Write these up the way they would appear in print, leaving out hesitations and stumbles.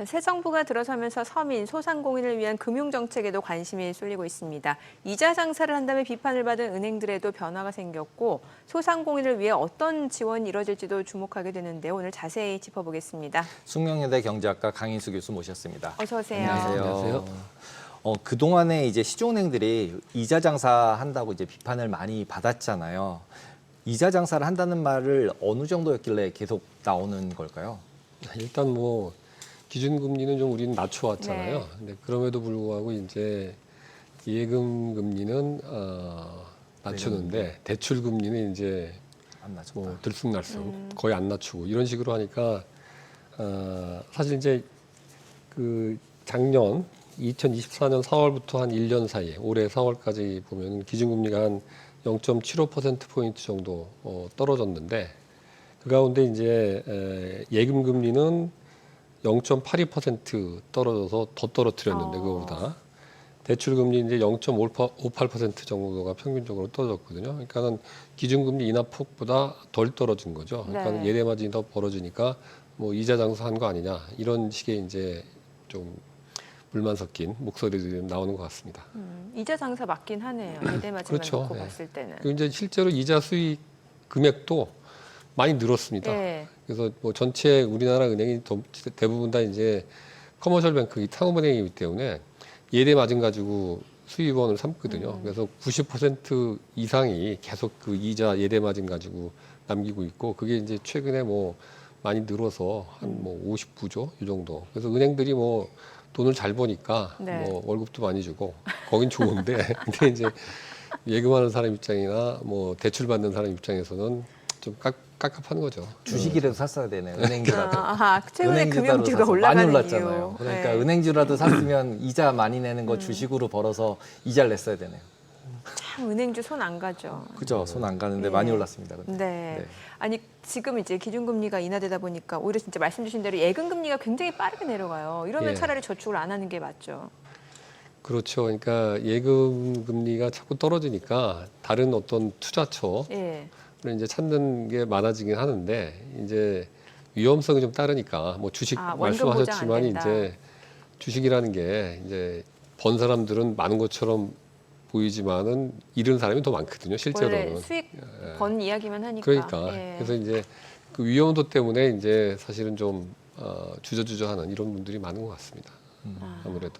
새 정부가 들어서면서 서민, 소상공인을 위한 금융정책에도 관심이 쏠리고 있습니다. 이자 장사를 한다며 비판을 받은 은행들에도 변화가 생겼고 소상공인을 위해 어떤 지원이 이뤄질지도 주목하게 되는데 오늘 자세히 짚어보겠습니다. 숙명여대 경제학과 강인수 교수 모셨습니다. 어서 오세요. 안녕하세요. 그동안에 이제 시중은행들이 이자 장사한다고 이제 비판을 많이 받았잖아요. 이자 장사를 한다는 말을 어느 정도였길래 계속 나오는 걸까요? 일단 뭐 기준금리는 좀 우리는 낮춰왔잖아요. 네. 근데 그럼에도 불구하고 이제 예금 금리는 낮추는데 대출 금리는 이제 안 낮췄다. 뭐 들쑥날쑥 거의 안 낮추고 이런 식으로 하니까 사실 이제 그 작년 2024년 4월부터 한 1년 사이에 올해 4월까지 보면 기준금리가 한 0.75%포인트 정도 떨어졌는데 그 가운데 이제 예금 금리는 0.82% 떨어져서 더 떨어뜨렸는데 그거보다 대출 금리 이제 0.58% 정도가 평균적으로 떨어졌거든요. 그러니까는 기준금리 인하 폭보다 덜 떨어진 거죠. 그러니까 네. 예대 마진이 더 벌어지니까 뭐 이자 장사한 거 아니냐 이런 식의 이제 좀 물만 섞인 목소리들이 나오는 것 같습니다. 이자 장사 맞긴 하네요. 예대마진만 그렇죠. 놓고 네. 봤을 때는. 그리고 이제 실제로 이자 수익 금액도 많이 늘었습니다. 네. 그래서 뭐 전체 우리나라 은행이 대부분 다 이제 커머셜 뱅크 상업은행이기 때문에 예대 마진 가지고 수입원을 삼거든요. 그래서 90% 이상이 계속 그 이자 예대 마진 가지고 남기고 있고 그게 이제 최근에 뭐 많이 늘어서 한 뭐 59조 이 정도. 그래서 은행들이 뭐 돈을 잘 버니까 네. 뭐 월급도 많이 주고 거긴 좋은데 근데 이제 예금하는 사람 입장이나 뭐 대출 받는 사람 입장에서는 좀 깝깝한 거죠. 주식이라도 샀어야 되네요. 은행주라도. 최근에 은행주라도 금융주가 사서 올라가는 많이 올랐잖아요. 이유. 그러니까 네. 은행주라도 샀으면 이자 많이 내는 거 주식으로 벌어서 이자를 냈어야 되네요. 참 은행주 손 안 가죠. 그죠? 손 안 가는데 네. 많이 올랐습니다. 근데. 네. 네. 아니 지금 이제 기준금리가 인하되다 보니까 오히려 진짜 말씀 주신 대로 예금금리가 굉장히 빠르게 내려가요. 이러면 예. 차라리 저축을 안 하는 게 맞죠. 그렇죠. 그러니까 예금 금리가 자꾸 떨어지니까 다른 어떤 투자처를 예. 이제 찾는 게 많아지긴 하는데 이제 위험성이 좀 따르니까 뭐 주식 원금 보장 안 말씀하셨지만 된다. 이제 주식이라는 게 이제 번 사람들은 많은 것처럼 보이지만은 잃은 사람이 더 많거든요. 원래 실제로는. 수익 번 이야기만 하니까. 그러니까 예. 그래서 이제 그 위험도 때문에 이제 사실은 좀 주저주저하는 이런 분들이 많은 것 같습니다. 아무래도.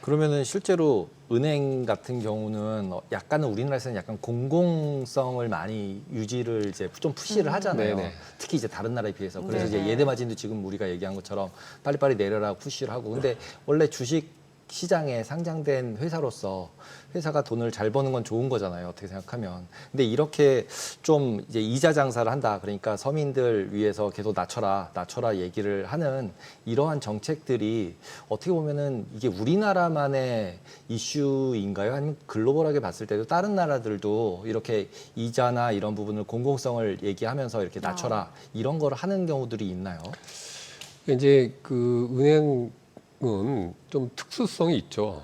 그러면은 실제로 은행 같은 경우는 약간은 우리나라에서는 약간 공공성을 많이 유지를 이제 좀 푸시를 하잖아요. 네네. 특히 이제 다른 나라에 비해서. 그래서 네네. 이제 예대 마진도 지금 우리가 얘기한 것처럼 빨리빨리 내려라 푸시를 하고. 근데 원래 주식 시장에 상장된 회사로서 회사가 돈을 잘 버는 건 좋은 거잖아요. 어떻게 생각하면. 근데 이렇게 좀 이제 이자 장사를 한다. 그러니까 서민들 위해서 계속 낮춰라 얘기를 하는 이러한 정책들이 어떻게 보면은 이게 우리나라만의 이슈인가요? 아니면 글로벌하게 봤을 때도 다른 나라들도 이렇게 이자나 이런 부분을 공공성을 얘기하면서 이렇게 낮춰라 이런 걸 하는 경우들이 있나요? 이제 그 은행은 좀 특수성이 있죠.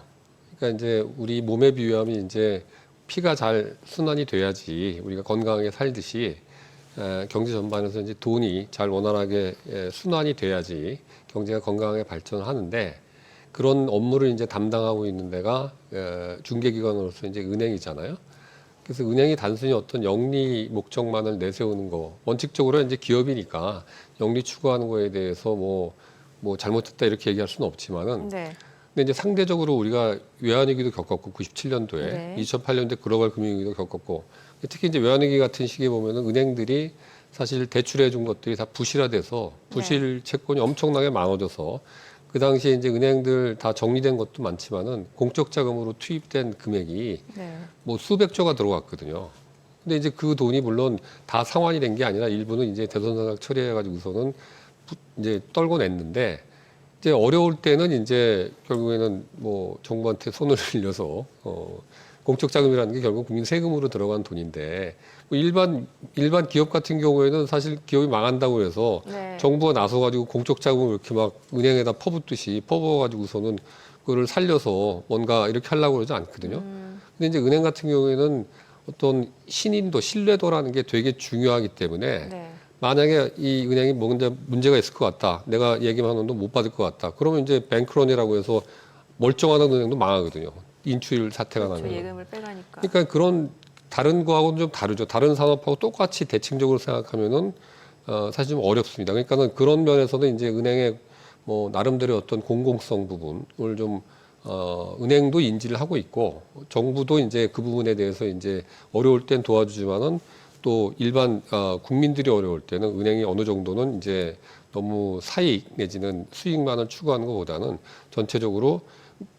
그러니까 이제 우리 몸에 비유하면 이제 피가 잘 순환이 돼야지 우리가 건강하게 살듯이 경제 전반에서 이제 돈이 잘 원활하게 순환이 돼야지 경제가 건강하게 발전을 하는데 그런 업무를 이제 담당하고 있는 데가 중개기관으로서 이제 은행이잖아요. 그래서 은행이 단순히 어떤 영리 목적만을 내세우는 거 원칙적으로 이제 기업이니까 영리 추구하는 거에 대해서 뭐 잘못했다 이렇게 얘기할 수는 없지만은 네. 근데 이제 상대적으로 우리가 외환위기도 겪었고 97년도에 네. 2008년도에 글로벌 금융위기도 겪었고 특히 이제 외환위기 같은 시기에 보면은 은행들이 사실 대출해 준 것들이 다 부실화돼서 부실 채권이 엄청나게 많아져서 그 당시에 이제 은행들 다 정리된 것도 많지만은 공적 자금으로 투입된 금액이 네. 뭐 수백조가 들어갔거든요. 근데 이제 그 돈이 물론 다 상환이 된 게 아니라 일부는 이제 대손상각 처리해가지고서는 이제 떨고 냈는데 이제 어려울 때는 이제 결국에는 뭐 정부한테 손을 빌려서 공적 자금이라는 게 결국 국민 세금으로 들어간 돈인데 뭐 일반 기업 같은 경우에는 사실 기업이 망한다고 해서 네. 정부가 나서가지고 공적 자금을 이렇게 막 은행에다 퍼붓듯이 퍼부어가지고서는 그거를 살려서 뭔가 이렇게 하려고 그러지 않거든요. 근데 이제 은행 같은 경우에는 어떤 신인도 신뢰도라는 게 되게 중요하기 때문에 네. 만약에 이 은행이 문제가 있을 것 같다. 내가 얘기만 한 돈도 못 받을 것 같다. 그러면 이제 뱅크런이라고 해서 멀쩡한 은행도 망하거든요. 인출 사태가 그렇죠. 나면. 예금을 빼가니까. 그러니까 그런 다른 거하고는 좀 다르죠. 다른 산업하고 똑같이 대칭적으로 생각하면은 사실 좀 어렵습니다. 그러니까는 그런 면에서는 이제 은행의 뭐 나름대로 어떤 공공성 부분을 좀 은행도 인지를 하고 있고 정부도 이제 그 부분에 대해서 이제 어려울 땐 도와주지만은 또 일반 국민들이 어려울 때는 은행이 어느 정도는 이제 너무 사익 내지는 수익만을 추구하는 것보다는 전체적으로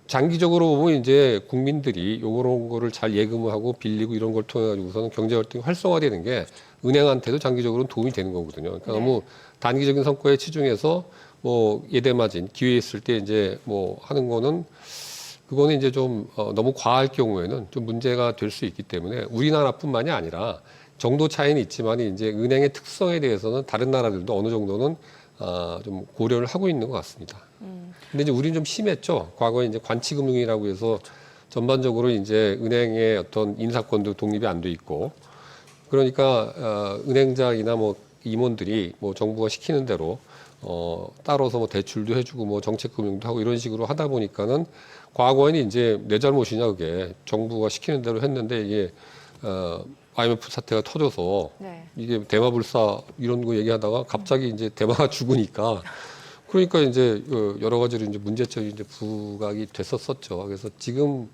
장기적으로 보면 이제 국민들이 요런 거를 잘 예금하고 빌리고 이런 걸 통해 가지고서는 경제 활동이 활성화되는 게 은행한테도 장기적으로는 도움이 되는 거거든요. 그러니까 네. 너무 단기적인 성과에 치중해서 뭐 예대마진 기회 있을 때 이제 뭐 하는 거는 그거는 이제 좀 너무 과할 경우에는 좀 문제가 될 수 있기 때문에 우리나라뿐만이 아니라 정도 차이는 있지만 이제 은행의 특성에 대해서는 다른 나라들도 어느 정도는 좀 고려를 하고 있는 것 같습니다. 근데 이제 우리는 좀 심했죠. 과거에 이제 관치금융이라고 해서 전반적으로 이제 은행의 어떤 인사권도 독립이 안 돼 있고 그러니까 은행장이나 뭐 임원들이 뭐 정부가 시키는 대로 따라서 뭐 대출도 해주고 뭐 정책금융도 하고 이런 식으로 하다 보니까는 과거에는 이제 내 잘못이냐 그게 정부가 시키는 대로 했는데 이게 IMF 사태가 터져서 네. 이게 대마불사 이런 거 얘기하다가 갑자기 이제 대마가 죽으니까 그러니까 이제 여러 가지로 이제 문제점이 이제 부각이 됐었었죠. 그래서 지금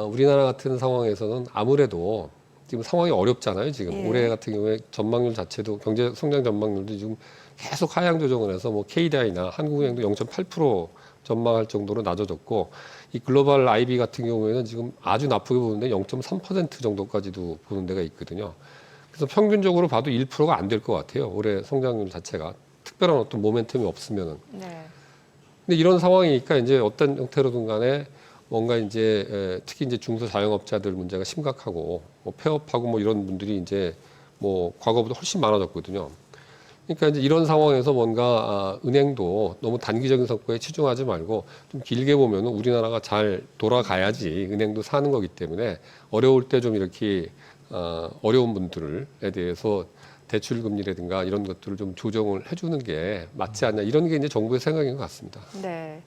우리나라 같은 상황에서는 아무래도 지금 상황이 어렵잖아요. 지금 예. 올해 같은 경우에 전망률 자체도 경제 성장 전망률도 지금 계속 하향 조정을 해서 뭐 KDI나 한국은행도 0.8% 전망할 정도로 낮아졌고 이 글로벌 IB 같은 경우에는 지금 아주 나쁘게 보는데 0.3% 정도까지도 보는 데가 있거든요. 그래서 평균적으로 봐도 1%가 안 될 것 같아요. 올해 성장률 자체가 특별한 어떤 모멘텀이 없으면은. 네. 근데 이런 상황이니까 이제 어떤 형태로든 간에 뭔가 이제 특히 이제 중소자영업자들 문제가 심각하고 뭐 폐업하고 뭐 이런 분들이 이제 뭐 과거보다 훨씬 많아졌거든요. 그러니까 이제 이런 상황에서 뭔가 은행도 너무 단기적인 성과에 치중하지 말고 좀 길게 보면은 우리나라가 잘 돌아가야지 은행도 사는 거기 때문에 어려울 때 좀 이렇게 어려운 분들에 대해서 대출 금리라든가 이런 것들을 좀 조정을 해주는 게 맞지 않냐 이런 게 이제 정부의 생각인 것 같습니다. 네.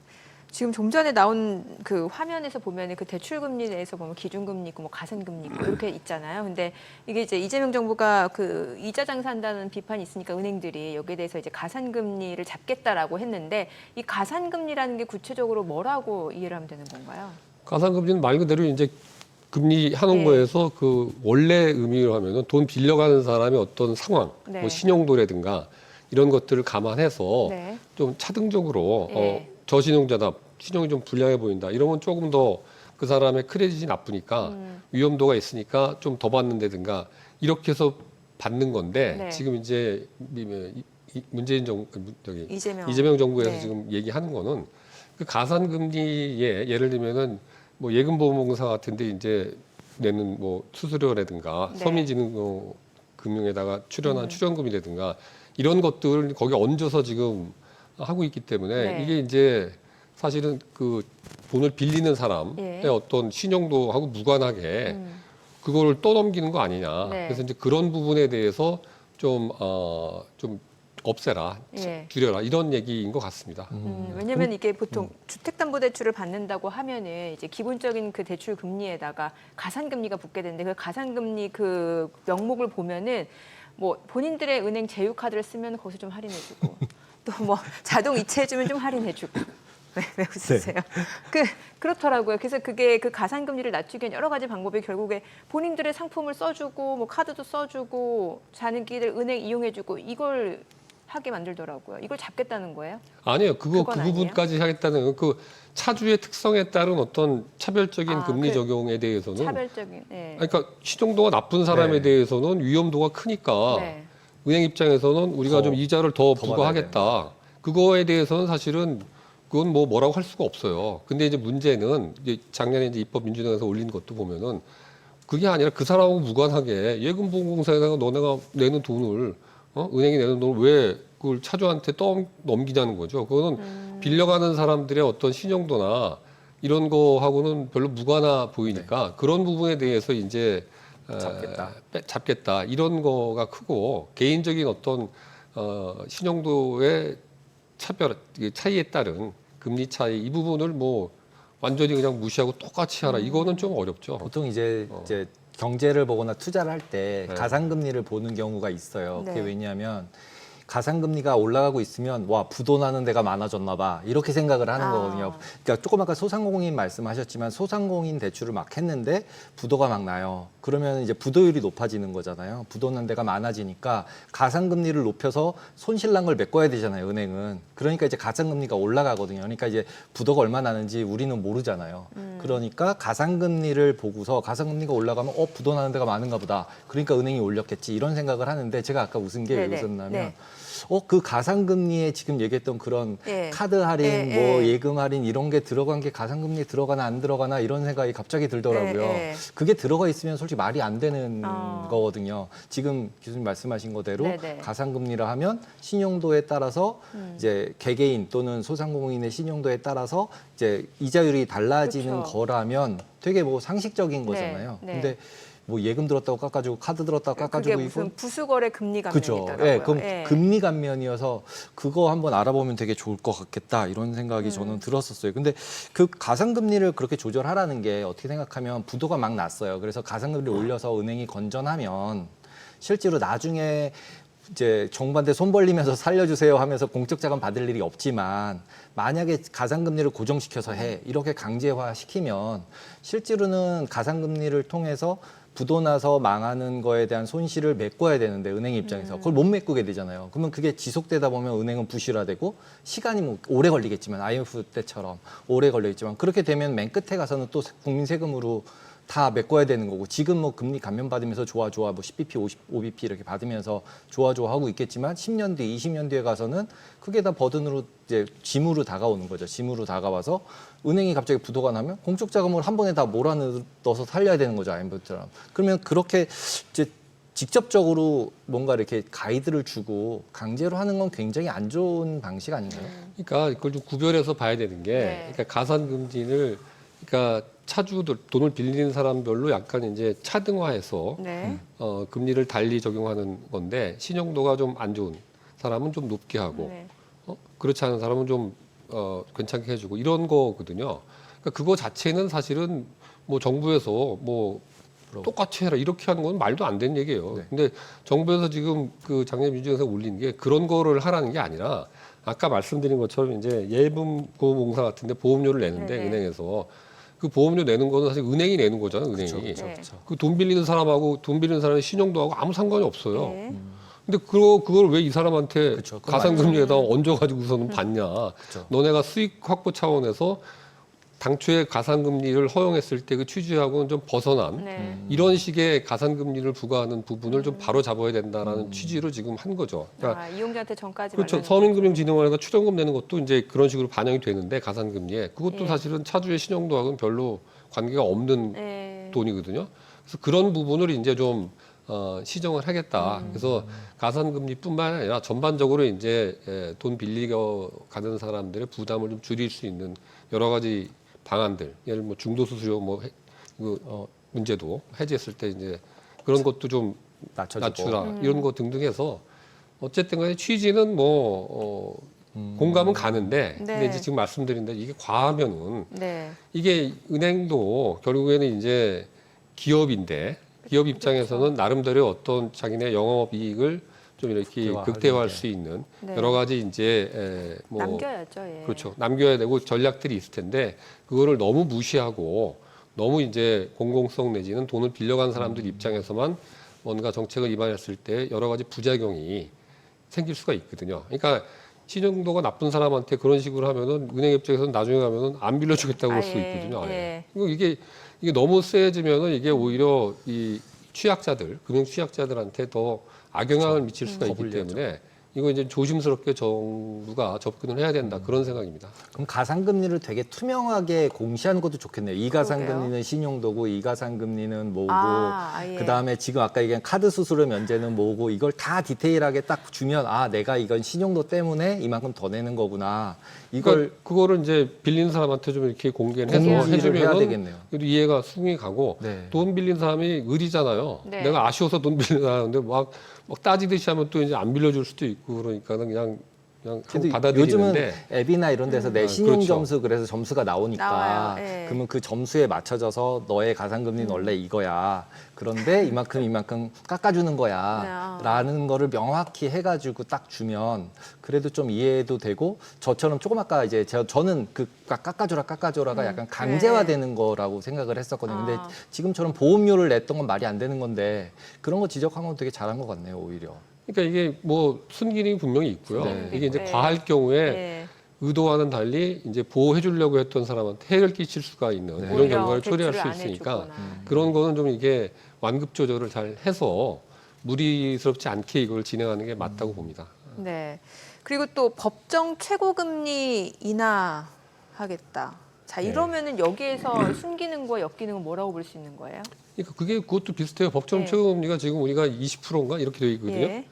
지금 좀 전에 나온 그 화면에서 보면 그 대출금리 내에서 보면 기준금리 있고 뭐 가산금리 있고 이렇게 있잖아요. 근데 이게 이제 이재명 정부가 그 이자 장사한다는 비판이 있으니까 은행들이 여기에 대해서 이제 가산금리를 잡겠다라고 했는데 이 가산금리라는 게 구체적으로 뭐라고 이해를 하면 되는 건가요? 가산금리는 말 그대로 이제 금리 하는 네. 거에서 그 원래 의미로 하면은 돈 빌려가는 사람의 어떤 상황, 네. 뭐 신용도라든가 이런 것들을 감안해서 네. 좀 차등적으로 예. 저신용자다, 신용이 좀 불량해 보인다. 이러면 조금 더 그 사람의 크레딧이 나쁘니까 위험도가 있으니까 좀 더 받는다든가 이렇게 해서 받는 건데 네. 지금 이제 문재인 이재명 정부에서 네. 지금 얘기하는 거는 그 가산금리에 예를 들면은 뭐 예금보험공사 같은데 이제 내는 뭐 수수료라든가 네. 서민진흥금융에다가 출연한 출연금이라든가 이런 것들을 거기 얹어서 지금 하고 있기 때문에 네. 이게 이제 사실은 그 돈을 빌리는 사람의 예. 어떤 신용도하고 무관하게 그거를 떠넘기는 거 아니냐. 네. 그래서 이제 그런 부분에 대해서 좀 없애라, 예. 줄여라 이런 얘기인 것 같습니다. 왜냐하면 이게 보통 주택담보대출을 받는다고 하면은 이제 기본적인 그 대출 금리에다가 가산금리가 붙게 되는데 그 가산금리 그 명목을 보면은 뭐 본인들의 은행 제휴카드를 쓰면 거기서 좀 할인해주고 또 뭐 자동 이체해주면 좀 할인해주고 왜 웃으세요? 그렇더라고요. 그래서 그게 그 가산금리를 낮추기 위한 여러 가지 방법이 결국에 본인들의 상품을 써주고 뭐 카드도 써주고 자기들 은행 이용해주고 이걸 하게 만들더라고요. 이걸 잡겠다는 거예요? 아니에요. 그 그건 아니에요? 부분까지 하겠다는 그 차주의 특성에 따른 어떤 차별적인 금리 그 적용에 대해서는 차별적인. 네. 아니, 그러니까 신용도가 나쁜 사람에 네. 대해서는 위험도가 크니까 네. 은행 입장에서는 우리가 더 좀 이자를 더 받아야 부과하겠다. 그거에 대해서는 사실은 그건 뭐라고 할 수가 없어요. 근데 이제 문제는 이제 작년에 이제 입법민주당에서 올린 것도 보면은 그게 아니라 그 사람하고 무관하게 예금보험공사에다가 너네가 내는 돈을 은행이 내는 돈을 왜 그걸 차주한테 넘기냐는 거죠. 그거는 빌려가는 사람들의 어떤 신용도나 이런 거하고는 별로 무관하 보이니까 그런 부분에 대해서 이제 잡겠다. 잡겠다 이런 거가 크고 개인적인 어떤 신용도의 차이에 따른 금리 차이 이 부분을 뭐 완전히 그냥 무시하고 똑같이 하라 이거는 좀 어렵죠. 보통 이제 경제를 보거나 투자를 할 때 네. 가상금리를 보는 경우가 있어요. 그게 네. 왜냐하면 가상금리가 올라가고 있으면 와 부도나는 데가 많아졌나 봐 이렇게 생각을 하는 거거든요. 그러니까 조금 아까 소상공인 말씀하셨지만 소상공인 대출을 막 했는데 부도가 막 나요. 그러면 이제 부도율이 높아지는 거잖아요. 부도난 데가 많아지니까 가상금리를 높여서 손실난 걸 메꿔야 되잖아요. 은행은. 그러니까 이제 가상금리가 올라가거든요. 그러니까 이제 부도가 얼마 나는지 우리는 모르잖아요. 그러니까 가상금리를 보고서 가상금리가 올라가면 부도 나는 데가 많은가 보다. 그러니까 은행이 올렸겠지 이런 생각을 하는데 제가 아까 웃은 게 왜 네네. 웃었냐면 네. 그 가상금리에 지금 얘기했던 그런 예. 카드 할인, 예, 예. 예금 할인 이런 게 들어간 게 가상금리에 들어가나 안 들어가나 이런 생각이 갑자기 들더라고요. 예, 예. 그게 들어가 있으면 솔직히 말이 안 되는 어. 거거든요. 지금 교수님 말씀하신 거대로 네네. 가상금리라 하면 신용도에 따라서 이제 개개인 또는 소상공인의 신용도에 따라서 이제 이자율이 달라지는 그렇죠. 거라면 되게 뭐 상식적인 거잖아요. 네. 근데 뭐 예금 들었다고 깎아주고 카드 들었다고 그게 깎아주고 무슨 부수거래 금리 감면이 그죠. 있더라고요. 예, 그럼 예. 금리 감면이어서 그거 한번 알아보면 되게 좋을 것 같겠다 이런 생각이 저는 들었었어요. 근데 그 가상금리를 그렇게 조절하라는 게 어떻게 생각하면 부도가 막 났어요. 그래서 가상금리를 올려서 은행이 건전하면 실제로 나중에 이제 정부한테 손 벌리면서 살려주세요 하면서 공적 자금 받을 일이 없지만 만약에 가상금리를 고정시켜서 이렇게 강제화 시키면 실제로는 가상금리를 통해서 부도 나서 망하는 거에 대한 손실을 메꿔야 되는데 은행 입장에서 그걸 못 메꾸게 되잖아요. 그러면 그게 지속되다 보면 은행은 부실화되고 시간이 뭐 오래 걸리겠지만 IMF 때처럼 오래 걸리겠지만 그렇게 되면 맨 끝에 가서는 또 국민 세금으로 다 메꿔야 되는 거고 지금 뭐 금리 감면 받으면서 좋아 뭐 10bp, 55bp 이렇게 받으면서 좋아 하고 있겠지만 10년 뒤, 20년 뒤에 가서는 그게 다 버든으로 이제 짐으로 다가오는 거죠. 짐으로 다가와서 은행이 갑자기 부도가 나면 공적 자금을 한 번에 다 몰아넣어서 살려야 되는 거죠. IMF처럼. 그러면 그렇게 이제 직접적으로 뭔가 이렇게 가이드를 주고 강제로 하는 건 굉장히 안 좋은 방식 아닌가요? 그러니까 이걸 좀 구별해서 봐야 되는 게 네. 그러니까 가상금리를 그러니까 차주들 돈을 빌리는 사람별로 약간 이제 차등화해서 네. 금리를 달리 적용하는 건데 신용도가 좀 안 좋은 사람은 좀 높게 하고 네. 그렇지 않은 사람은 좀 괜찮게 해주고 이런 거거든요. 그러니까 그거 자체는 사실은 뭐 정부에서 뭐 똑같이 해라 이렇게 하는 건 말도 안 되는 얘기예요. 네. 근데 정부에서 지금 그 작년 민주에서 올린 게 그런 거를 하라는 게 아니라 아까 말씀드린 것처럼 이제 예금보험공사 같은데 보험료를 내는데 네네. 은행에서 그 보험료 내는 거는 사실 은행이 내는 거잖아요. 은행이. 네. 그 돈 빌리는 사람하고 돈 빌리는 사람의 신용도하고 아무 상관이 없어요. 네. 근데 그걸 왜 이 사람한테 그쵸, 그건 가상금리에다 얹어가지고서는 받냐. 그쵸. 너네가 수익 확보 차원에서 당초에 가상금리를 허용했을 때 그 취지하고는 좀 벗어난 네. 이런 식의 가상금리를 부과하는 부분을 좀 바로 잡아야 된다라는 취지로 지금 한 거죠. 그러니까 이용자한테 전까지 그렇죠. 말하는 서민금융진흥원에서 출연금 내는 것도 이제 그런 식으로 반영이 되는데 가상금리에 그것도 예. 사실은 차주의 신용도하고는 별로 관계가 없는 네. 돈이거든요. 그래서 그런 부분을 이제 좀 시정을 하겠다. 그래서 가상금리뿐만 아니라 전반적으로 이제 돈 빌리고 가는 사람들의 부담을 좀 줄일 수 있는 여러 가지 방안들, 예를 뭐 중도수수료 문제도 해제했을 때 이제 그런 것도 좀 낮춰주고. 낮추라 이런 거 등등 해서 어쨌든 간에 취지는 공감은 가는데 네. 근데 이제 지금 말씀드린 대로 이게 과하면은 네. 이게 은행도 결국에는 이제 기업인데 기업 입장에서는 나름대로 어떤 자기네 영업 이익을 좀 이렇게 극대화할 수 있는 네. 여러 가지 이제 남겨야죠. 예. 그렇죠. 남겨야 되고 전략들이 있을 텐데 그거를 너무 무시하고 너무 이제 공공성 내지는 돈을 빌려간 사람들 입장에서만 뭔가 정책을 입안했을 때 여러 가지 부작용이 생길 수가 있거든요. 그러니까 신용도가 나쁜 사람한테 그런 식으로 하면은 은행 입장에서는 나중에 가면은 안 빌려주겠다고 할 수 있거든요. 아예. 이게 너무 세지면은 이게 오히려 이 취약자들, 금융 취약자들한테 더 악영향을 미칠 수가 있기 때문에 이거 이제 조심스럽게 정부가 접근을 해야 된다 그런 생각입니다. 그럼 가상금리를 되게 투명하게 공시하는 것도 좋겠네요. 이 가상금리는 신용도고 이 가상금리는 뭐고 예. 그다음에 지금 아까 얘기한 카드 수수료 면제는 뭐고 이걸 다 디테일하게 딱 주면 내가 이건 신용도 때문에 이만큼 더 내는 거구나. 이걸 그거를 이제 빌리는 사람한테 좀 이렇게 공개를 해서 공시를 해야 해주면 되겠네요. 그래도 이해가 수긍이 가고 네. 돈 빌린 사람이 의리잖아요. 네. 내가 아쉬워서 돈 빌리는 사람인데 막 따지듯이 하면 또 이제 안 빌려줄 수도 있고 그러니까는 그냥 하고 근데 받아들이는데 요즘은 앱이나 이런 데서 내 신용 그렇죠. 점수 그래서 점수가 나오니까 나와요. 예. 그러면 그 점수에 맞춰져서 너의 가상금리는 원래 이거야. 그런데 이만큼 깎아주는 거야. 네. 라는 거를 명확히 해가지고 딱 주면 그래도 좀 이해도 되고 저처럼 조금 아까 이제 저는 그 깎아줘라가 약간 강제화되는 거라고 생각을 했었거든요. 근데 아. 지금처럼 보험료를 냈던 건 말이 안 되는 건데 그런 거 지적한 건 되게 잘한 것 같네요, 오히려. 그러니까 이게 뭐 순기능이 분명히 있고요. 네. 이게 이제 네. 과할 경우에 네. 의도와는 달리 이제 보호해 주려고 했던 사람한테 해를 끼칠 수가 있는 네. 이런 오히려 결과를 초래할 대출을 수 안 있으니까 해주거나. 그런 거는 좀 이게 완급 조절을 잘 해서 무리스럽지 않게 이걸 진행하는 게 맞다고 봅니다. 네. 그리고 또 법정 최고금리 인하하겠다. 자, 네. 이러면은 여기에서 순기능과 역기능은 뭐라고 볼 수 있는 거예요? 그러니까 그것도 비슷해요. 법정 네. 최고금리가 지금 우리가 20%인가 이렇게 되어 있거든요. 예.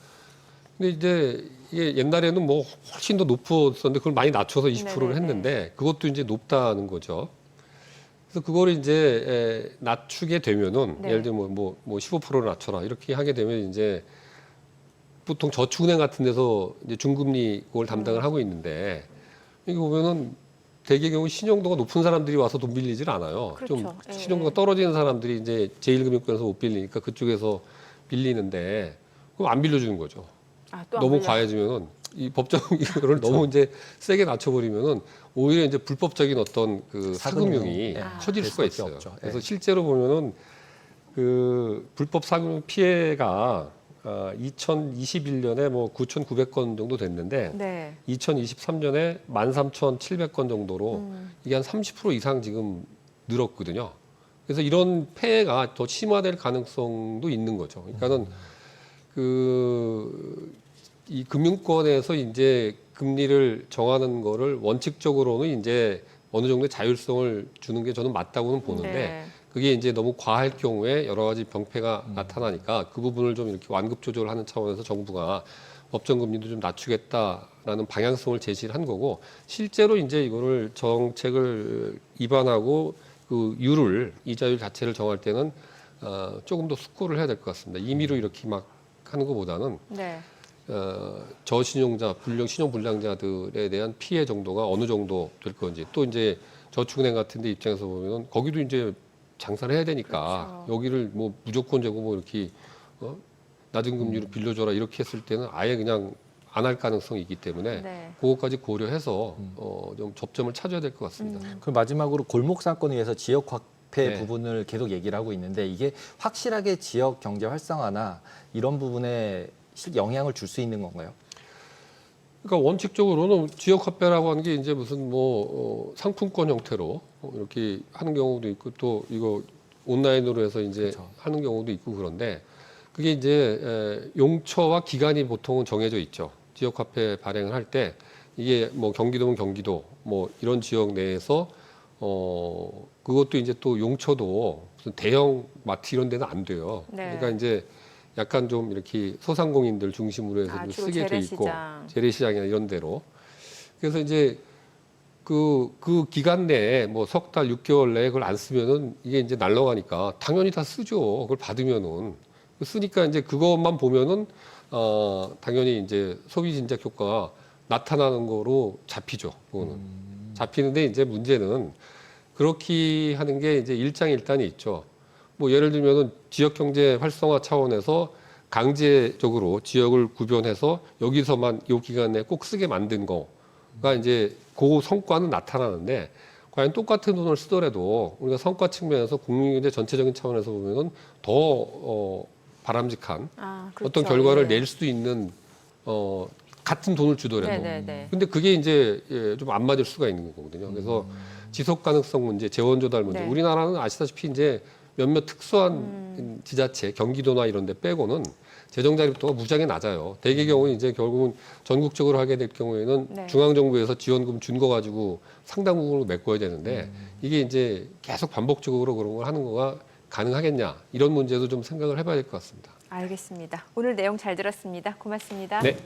근데 이제 이게 옛날에는 뭐 훨씬 더 높았었는데 그걸 많이 낮춰서 20%를 네네네. 했는데 그것도 이제 높다는 거죠. 그래서 그거를 이제 낮추게 되면은 네. 예를 들면 뭐 15%를 낮춰라 이렇게 하게 되면 이제 보통 저축은행 같은 데서 이제 중금리 그걸 담당을 하고 있는데 이거 보면은 대개 경우 신용도가 높은 사람들이 와서 돈 빌리질 않아요. 그렇죠. 좀 예, 신용도가 예. 떨어지는 사람들이 이제 제1금융권에서 못 빌리니까 그쪽에서 빌리는데 그럼 안 빌려주는 거죠. 아, 또 안 너무 빌려. 과해지면은 이 법정 이거를 너무 이제 세게 낮춰버리면은 오히려 이제 불법적인 어떤 그 사금융이 예, 커질 될 수가 수밖에 있어요. 없죠. 그래서 예. 실제로 보면은 그 불법 사금융 피해가 2021년에 뭐 9,900건 정도 됐는데 네. 2023년에 13,700건 정도로 음. 이게 한 30% 이상 지금 늘었거든요. 그래서 이런 폐해가 더 심화될 가능성도 있는 거죠. 그러니까는 이 금융권에서 이제 금리를 정하는 거를 원칙적으로는 이제 어느 정도의 자율성을 주는 게 저는 맞다고는 보는데 네. 그게 이제 너무 과할 경우에 여러 가지 병폐가 나타나니까 그 부분을 좀 이렇게 완급 조절하는 차원에서 정부가 법정 금리도 좀 낮추겠다라는 방향성을 제시를 한 거고 실제로 이제 이거를 정책을 입안하고 그 이자율 자체를 정할 때는 조금 더 숙고를 해야 될 것 같습니다. 임의로 이렇게 막 하는 것보다는 네. 저신용자, 신용 불량자들에 대한 피해 정도가 어느 정도 될 건지 또 이제 저축은행 같은 데 입장에서 보면 거기도 이제 장사를 해야 되니까 그렇죠. 여기를 뭐 무조건적으로 뭐 이렇게 낮은 금리로 빌려줘라 이렇게 했을 때는 아예 그냥 안 할 가능성이 있기 때문에 네. 그것까지 고려해서 좀 접점을 찾아야 될 것 같습니다. 그 마지막으로 골목 상권을 위해서 지역 화폐 네. 부분을 계속 얘기를 하고 있는데 이게 확실하게 지역 경제 활성화나 이런 부분에 영향을 줄 수 있는 건가요? 그러니까 원칙적으로는 지역 화폐라고 하는 게 이제 무슨 상품권 형태로 이렇게 하는 경우도 있고 또 이거 온라인으로 해서 이제 그렇죠. 하는 경우도 있고 그런데 그게 이제 용처와 기간이 보통은 정해져 있죠. 지역 화폐 발행을 할 때 이게 뭐 경기도면 경기도 뭐 이런 지역 내에서 그것도 이제 또 용처도 무슨 대형 마트 이런 데는 안 돼요. 네. 그러니까 이제 약간 좀 이렇게 소상공인들 중심으로 해서 좀 주로 쓰게 돼 있고 재래시장. 재래시장이나 이런 데로 그래서 이제 그 기간 내에 뭐 석 달, 6개월 내에 그걸 안 쓰면은 이게 이제 날라가니까 당연히 다 쓰죠. 그걸 받으면은 쓰니까 이제 그것만 보면은 당연히 이제 소비 진작 효과가 나타나는 거로 잡히죠. 그거는 잡히는데 이제 문제는 그렇게 하는 게 이제 일장일단이 있죠. 뭐 예를 들면은 지역 경제 활성화 차원에서 강제적으로 지역을 구별해서 여기서만 요 기간 내에 꼭 쓰게 만든 거가 이제 그 성과는 나타나는데 과연 똑같은 돈을 쓰더라도 우리가 성과 측면에서 국민경제 전체적인 차원에서 보면은 더 바람직한 그렇죠. 어떤 결과를 예. 낼 수 있는 같은 돈을 주더라도 네네네. 근데 그게 이제 좀 안 맞을 수가 있는 거거든요. 그래서 지속 가능성 문제, 재원 조달 문제. 네. 우리나라는 아시다시피 이제 몇몇 특수한 지자체, 경기도나 이런 데 빼고는 재정 자립도가 무지하게 낮아요. 대개 경우는 이제 결국은 전국적으로 하게 될 경우에는 네. 중앙정부에서 지원금 준 거 가지고 상당 부분을 메꿔야 되는데 이게 이제 계속 반복적으로 그런 걸 하는 거가 가능하겠냐 이런 문제도 좀 생각을 해봐야 될 것 같습니다. 알겠습니다. 오늘 내용 잘 들었습니다. 고맙습니다. 네.